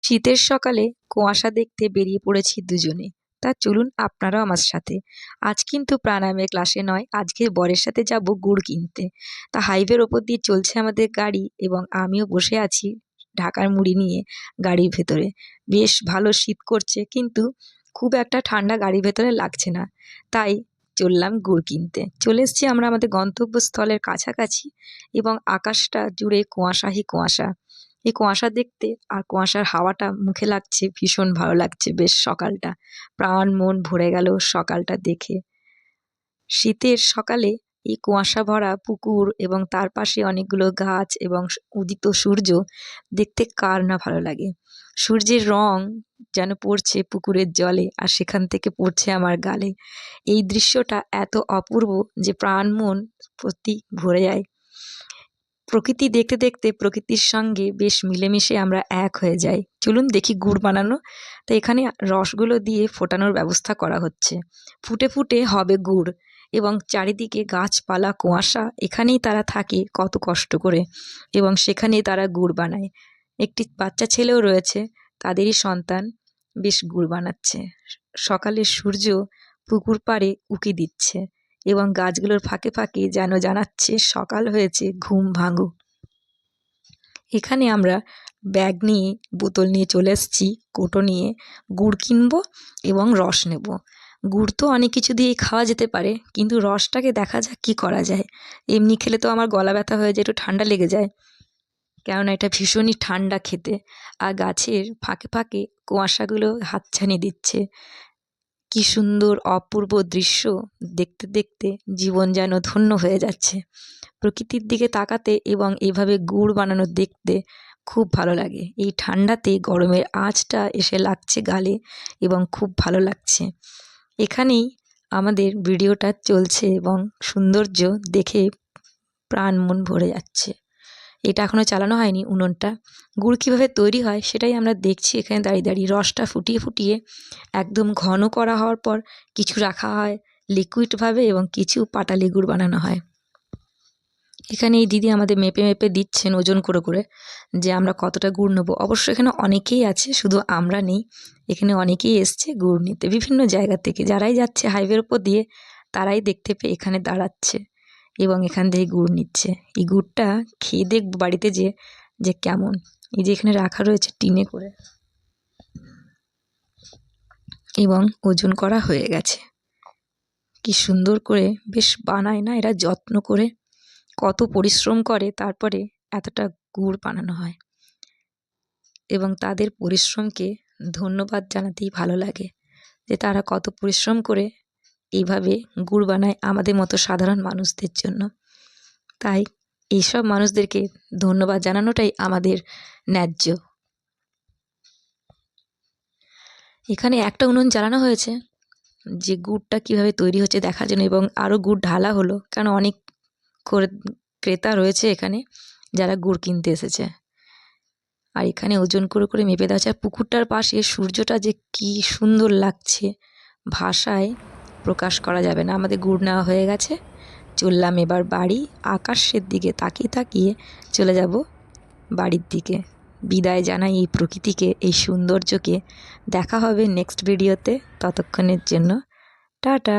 শীতের সকালে কুয়াশা দেখতে বেরিয়ে পড়েছি দুজনে। তা চলুন আপনারাও আমার সাথে। আজ কিন্তু প্রাণায়ামের ক্লাসে নয়, আজকে বরের সাথে যাব গুড় কিনতে। তা হাইওয়ের ওপর দিয়ে চলছে আমাদের গাড়ি এবং আমিও বসে আছি ঢাকার মুড়ি নিয়ে গাড়ির ভেতরে। বেশ ভালো শীত করছে, কিন্তু খুব একটা ঠান্ডা গাড়ির ভেতরে লাগছে না। তাই চললাম গুড় কিনতে। চলে এসেছি আমরা আমাদের গন্তব্যস্থলের কাছাকাছি এবং আকাশটা জুড়ে কুয়াশাই কুয়াশা। এই কুয়াশা দেখতে আর কুয়াশার হাওয়াটা মুখে লাগছে, ভীষণ ভালো লাগছে। বেশ সকালটা, প্রাণ মন ভরে গেল সকালটা দেখে। শীতের সকালে এই কুয়াশা ভরা পুকুর এবং তার পাশে অনেকগুলো গাছ এবং উদিত সূর্য দেখতে কার না ভালো লাগে। সূর্যের রং যেন পড়ছে পুকুরের জলে আর সেখান থেকে পড়ছে আমার গালে। এই দৃশ্যটা এত অপূর্ব যে প্রাণ মন প্রতি ভরে যায়। প্রকৃতি দেখতে দেখতে প্রকৃতির সঙ্গে বেশ মিলেমিশে আমরা এক হয়ে যাই। চলুন দেখি গুড় বানানো। তো এখানে রসগুলো দিয়ে ফোটানোর ব্যবস্থা করা হচ্ছে। ফুটে ফুটে হবে গুড় এবং চারিদিকে গাছপালা কুয়াশা, এখানেই তারা থাকে কত কষ্ট করে এবং সেখানেই তারা গুড় বানায়। একটি বাচ্চা ছেলেও রয়েছে, তাদেরই সন্তান, বেশ গুড় বানাচ্ছে। সকালের সূর্য পুকুর পাড়ে উঁকি দিচ্ছে এবং গাছগুলোর ফাঁকে ফাঁকে যেন জানাচ্ছে সকাল হয়েছে, ঘুম ভাঙো। এখানে আমরা ব্যাগ নিয়ে বোতল নিয়ে চলে এসেছি, কোটো নিয়ে গুড় কিনবো এবং রস নেব। গুড় তো অনেক কিছু দিয়েই খাওয়া যেতে পারে, কিন্তু রসটাকে দেখা যাক কী করা যায়। এমনি খেলে তো আমার গলা ব্যথা হয়ে যায়, একটু ঠান্ডা লেগে যায়, কেননা এটা ভীষণই ঠান্ডা খেতে। আর গাছের ফাঁকে ফাঁকে কুয়াশাগুলো হাতছানি দিচ্ছে। কি সুন্দর অপূর্ব দৃশ্য! দেখতে দেখতে জীবন যেন ধন্য হয়ে যাচ্ছে। প্রকৃতির দিকে তাকাতে এবং এভাবে গুড় বানানো দেখতে খুব ভালো লাগে। এই ঠান্ডাতে গরমের আঁচটা এসে লাগছে গালে এবং খুব ভালো লাগছে। এখানেই আমাদের ভিডিওটা চলছে এবং সৌন্দর্য দেখে প্রাণ মন ভরে যাচ্ছে। এটা এখনও চালানো হয়নি উনুনটা। গুড় কীভাবে তৈরি হয় সেটাই আমরা দেখছি এখানে দাঁড়িয়ে দাঁড়িয়ে। রসটা ফুটিয়ে ফুটিয়ে একদম ঘন করা হওয়ার পর কিছু রাখা হয় লিকুইডভাবে এবং কিছু পাটালি গুড় বানানো হয়। এখানে এই দিদি আমাদের মেপে মেপে দিচ্ছেন ওজন করে করে, যে আমরা কতটা গুড় নেবো। অবশ্য এখানে অনেকেই আছে, শুধু আমরা নেই। এখানে অনেকেই এসছে গুড় নিতে বিভিন্ন জায়গা থেকে। যারাই যাচ্ছে হাইওয়ের ওপর দিয়ে তারাই দেখতে পেয়ে এখানে দাঁড়াচ্ছে এবং এখান থেকে গুড় নিচ্ছে। এই গুড়টা খেয়ে দেখব বাড়িতে যে কেমন। এই যে এখানে রাখা রয়েছে টিনে করে এবং ওজন করা হয়ে গেছে। কি সুন্দর করে বেশ বানায় না এরা, যত্ন করে, কত পরিশ্রম করে, তারপরে এতটা গুড় বানানো হয় এবং তাদের পরিশ্রমকে ধন্যবাদ জানাতেই ভালো লাগে, যে তারা কত পরিশ্রম করে এইভাবে গুড় বানায় আমাদের মতো সাধারণ মানুষদের জন্য। তাই এইসব মানুষদেরকে ধন্যবাদ জানানোটাই আমাদের ন্যায্য। এখানে একটা উনুন জ্বালানো হয়েছে যে গুড়টা কীভাবে তৈরি হচ্ছে দেখার জন্য, এবং আরও গুড় ঢালা হলো, কারণ অনেক ক্রেতা রয়েছে এখানে যারা গুড় কিনতে এসেছে। আর এখানে ওজন করে করে মেপে দেওয়া হচ্ছে। আর পুকুরটার পাশে সূর্যটা যে কী সুন্দর লাগছে, ভাষায় প্রকাশ করা যাবে না। আমাদের গুড় নেওয়া হয়ে গেছে, চললাম এবার বাড়ি। আকাশের দিকে তাকিয়ে তাকিয়ে চলে যাব বাড়ির দিকে। বিদায় জানাই এই প্রকৃতিকে, এই সৌন্দর্যকে। দেখা হবে নেক্সট ভিডিওতে, ততক্ষণের জন্য টাটা।